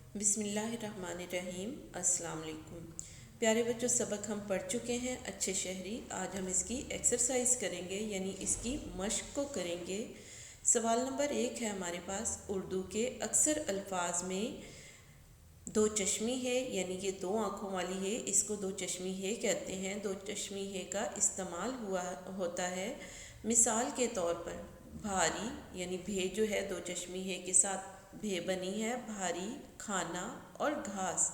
बिस्मिल्लाहिर्रहमानिर्रहीम। अस्सलाम वालेकुम। प्यारे बच्चों, सबक हम पढ़ चुके हैं अच्छे शहरी। आज हम इसकी एक्सरसाइज करेंगे, यानी इसकी मश्क को करेंगे। सवाल नंबर 1 है हमारे पास, उर्दू के अक्सर अल्फाज में दो चश्मी है, यानी ये दो आँखों वाली है, इसको दो चश्मी है कहते हैं। दो चश्मी है का इस्तेमाल होता है मिसाल के तौर पर भारी, यानी भे जो है दो चश्मी है के साथ भे बनी है, भारी, खाना और घास।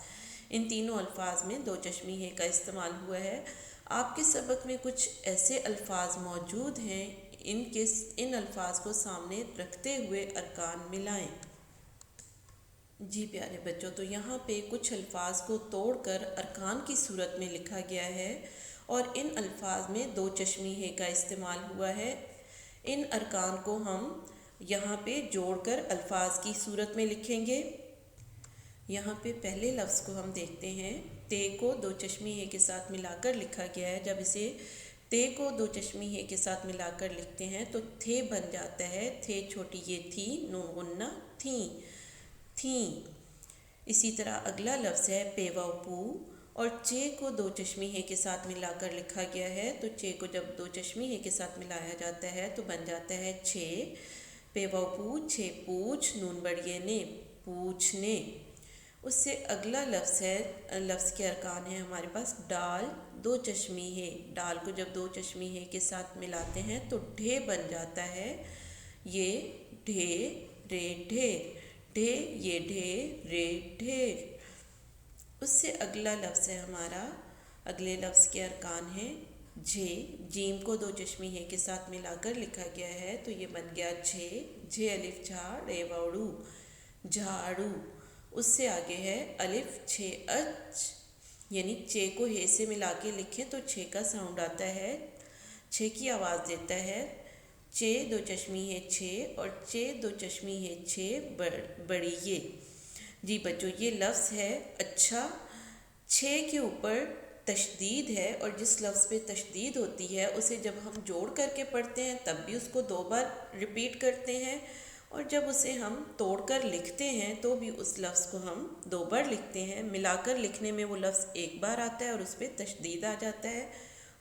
इन तीनों अल्फाज में दो चश्मी है का इस्तेमाल हुआ है। आपके सबक में कुछ ऐसे अल्फाज मौजूद हैं, इन अल्फाज को सामने रखते हुए अरकान मिलाएं। जी प्यारे बच्चों, तो यहाँ पे कुछ अल्फाज को तोड़कर अरकान की सूरत में लिखा गया है और इन अल्फाज में दो चश्मी है का इस्तेमाल हुआ है। इन अरकान को हम यहाँ पे जोड़कर अल्फाज की सूरत में लिखेंगे। यहाँ पे पहले लफ्ज़ को हम देखते हैं। ते को दो चश्मी है के साथ मिलाकर लिखा गया है। जब इसे ते को दो चश्मी है के साथ मिलाकर लिखते हैं तो थे बन जाता है। थे छोटी ये थी, नून गुन्ना थी, थी। इसी तरह अगला लफ्ज़ है पेवापू, और चे को दो चश्मी है के साथ मिलाकर लिखा गया है। तो चे को जब दो चश्मी है के साथ मिलाया जाता है तो बन जाता है छे। पेवापू छे पूछ, नून बढ़िए ने पूछने। उससे अगला लफ्ज़ है, लफ्ज़ के अरकान है हमारे पास डाल, दो चश्मी है। डाल को जब दो चश्मी है के साथ मिलाते हैं तो ढे बन जाता है। ये ढे रे ढेर, ढे ये ढेर रे ढेर। उससे अगला लफ्ज़ है हमारा, अगले लफ्ज़ के अरकान है झे। जीम को दो चश्मी है के साथ मिलाकर लिखा गया है तो ये बन गया झे। झे अलिफ झा रे वाड़ू, झाड़ू। उससे आगे है अलिफ छे अच, यानी चे को हे से मिला के लिखें तो छे का साउंड आता है, छे की आवाज़ देता है। चे दो चश्मी है छे और चे दो चश्मी है छे बड़ी ये। जी बच्चों, ये लफ्ज़ है अच्छा। छे के ऊपर तशदीद है और जिस लफ्ज़ पे तशदीद होती है उसे जब हम जोड़ करके पढ़ते हैं तब भी उसको दो बार रिपीट करते हैं, और जब उसे हम तोड़कर लिखते हैं तो भी उस लफ्ज़ को हम दो बार लिखते हैं। मिलाकर लिखने में वो लफ्ज़ एक बार आता है और उस पर तशदीद आ जाता है,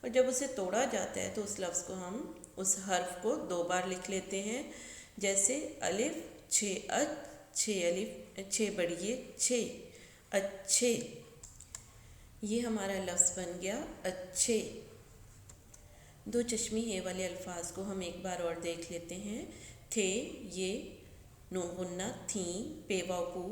और जब उसे तोड़ा जाता है तो उस लफ्ज़ को हम उस हर्फ को दो बार लिख लेते हैं। जैसे अलिफ छे अच, छे अलिफ छे बढ़िए छे, अच्छे। ये हमारा लफ्ज़ बन गया अच्छे। दो चश्मी है वाले अल्फाज को हम एक बार और देख लेते हैं। थे ये नून गुन्ना थी, पेवापू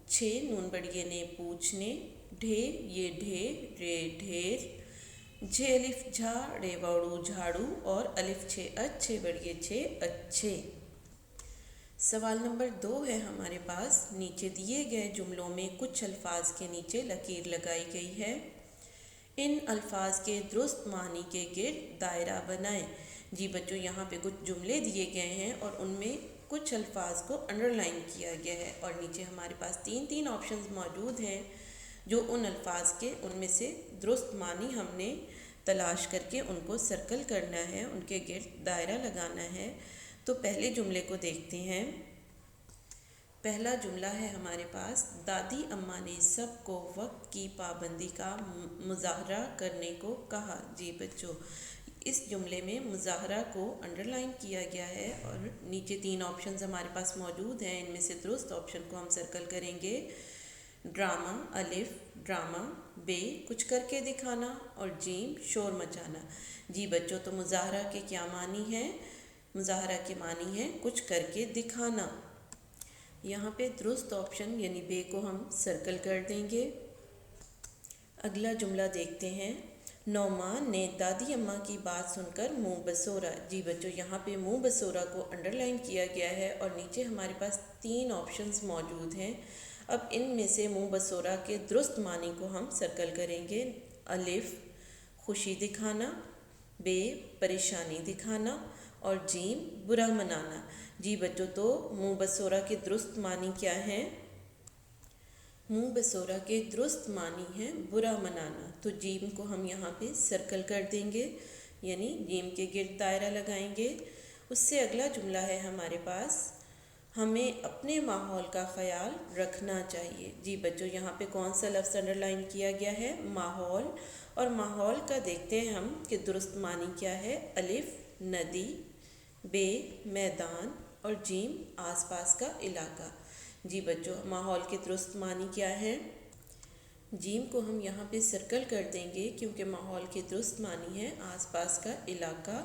छे नून बढ़िए ने पूछने, ढेर ये ढेर रे ढेर। झे अलिफ झा रे वाड़ू झाड़ू, और अलिफ छे अच्छे बढ़िए छे अच्छे। सवाल नंबर 2 है हमारे पास। नीचे दिए गए जुमलों में कुछ अल्फाज के नीचे लकीर लगाई गई है। इन अल्फाज के दुरुस्त मानी के गिर्द दायरा बनाएं। जी बच्चों, यहाँ पे कुछ जुमले दिए गए हैं और उनमें कुछ अल्फाज को अंडरलाइन किया गया है, और नीचे हमारे पास तीन ऑप्शंस मौजूद हैं जो उन अल्फाज के उनमें से दुरुस्त मानी हमने तलाश करके उनको सर्कल करना है, उनके गिर्द दायरा लगाना है। तो पहले जुमले को देखते हैं। पहला जुमला है हमारे पास, दादी अम्मा ने सबको वक्त की पाबंदी का मुजाहरा करने को कहा। जी बच्चों, इस जुमले में मुजाहरा को अंडरलाइन किया गया है और नीचे तीन ऑप्शंस हमारे पास मौजूद हैं। इनमें से दुरुस्त ऑप्शन को हम सर्कल करेंगे। ड्रामा अलिफ ड्रामा, बे कुछ करके दिखाना, और जीम शोर मचाना। जी बच्चों, तो मुजाहरा के क्या मानी है? मुजाहरा के मानी है कुछ करके दिखाना। यहाँ पे दुरुस्त ऑप्शन यानी बे को हम सर्कल कर देंगे। अगला जुमला देखते हैं। नौमान ने दादी अम्मा की बात सुनकर मुंह बसोरा। जी बच्चों, यहाँ पे मुंह बसोरा को अंडरलाइन किया गया है और नीचे हमारे पास तीन ऑप्शंस मौजूद हैं। अब इनमें से मुंह बसोरा के दुरुस्त मानी को हम सर्कल करेंगे। अलिफ खुशी दिखाना, बे परेशानी दिखाना, और जीम बुरा मनाना। जी बच्चों, तो मुंह बसोरा के दुरुस्त मानी क्या हैं? मुंह बसोरा के दुरुस्त मानी है बुरा मनाना। तो जीम को हम यहाँ पे सर्कल कर देंगे, यानी जीम के गिर्द दायरा लगाएंगे। उससे अगला जुमला है हमारे पास, ہمیں اپنے ماحول کا خیال رکھنا چاہیے۔ جی بچوں، یہاں پہ کون سا لفظ انڈر لائن کیا گیا ہے؟ ماحول۔ اور ماحول کا دیکھتے ہیں ہم کہ درست معنی کیا ہے۔ الف ندی، بے میدان، اور جیم آس پاس کا علاقہ۔ جی بچوں، ماحول کے درست معنی کیا ہے؟ جیم کو ہم یہاں پہ سرکل کر دیں گے کیونکہ ماحول کے درست معنی ہے آس پاس کا علاقہ۔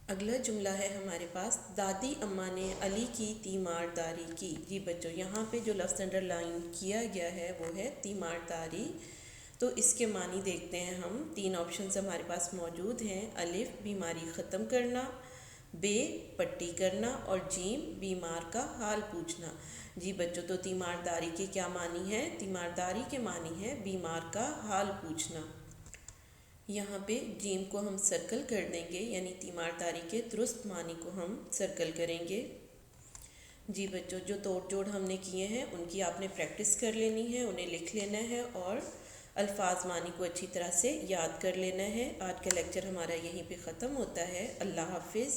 اگلا جملہ ہے ہمارے پاس، دادی اماں نے علی کی تیمارداری کی۔ جی بچوں، یہاں پہ جو لفظ انڈر لائن کیا گیا ہے وہ ہے تیمارداری۔ تو اس کے معنی دیکھتے ہیں ہم۔ 3 آپشنز ہمارے پاس موجود ہیں۔ الف بیماری ختم کرنا، بے پٹی کرنا، اور جیم بیمار کا حال پوچھنا۔ جی بچوں، تو تیمارداری کے کیا معنی ہے؟ تیمارداری کے معنی ہے بیمار کا حال پوچھنا۔ یہاں پہ جیم کو ہم سرکل کر دیں گے، یعنی تیمارداری کے درست معنی کو ہم سرکل کریں گے۔ جی بچوں، جو توڑ جوڑ ہم نے کیے ہیں ان کی آپ نے پریکٹس کر لینی ہے، انہیں لکھ لینا ہے اور الفاظ معنی کو اچھی طرح سے یاد کر لینا ہے۔ آج کا لیکچر ہمارا یہیں پہ ختم ہوتا ہے۔ اللہ حافظ۔